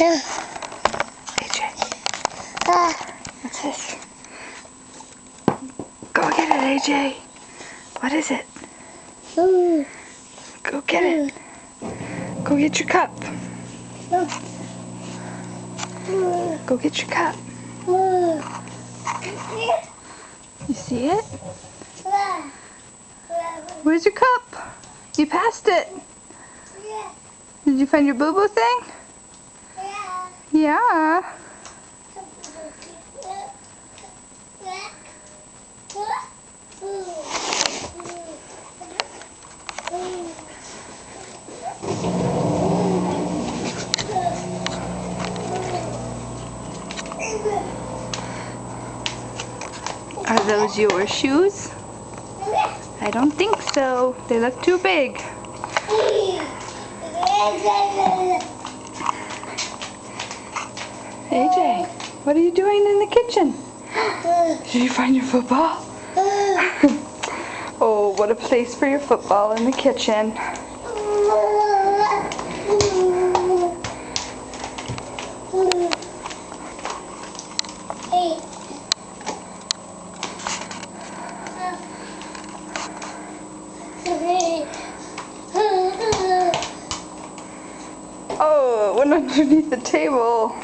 AJ. What's this? Go get it, AJ. What is it? Go get it. Go get your cup. Go get your cup. You see it? Where's your cup? You passed it. Did you find your boo-boo thing? Yeah. Are those your shoes? I don't think so. They look too big. AJ, what are you doing in the kitchen? Did you find your football? Oh, what a place for your football in the kitchen. Oh, it went underneath the table.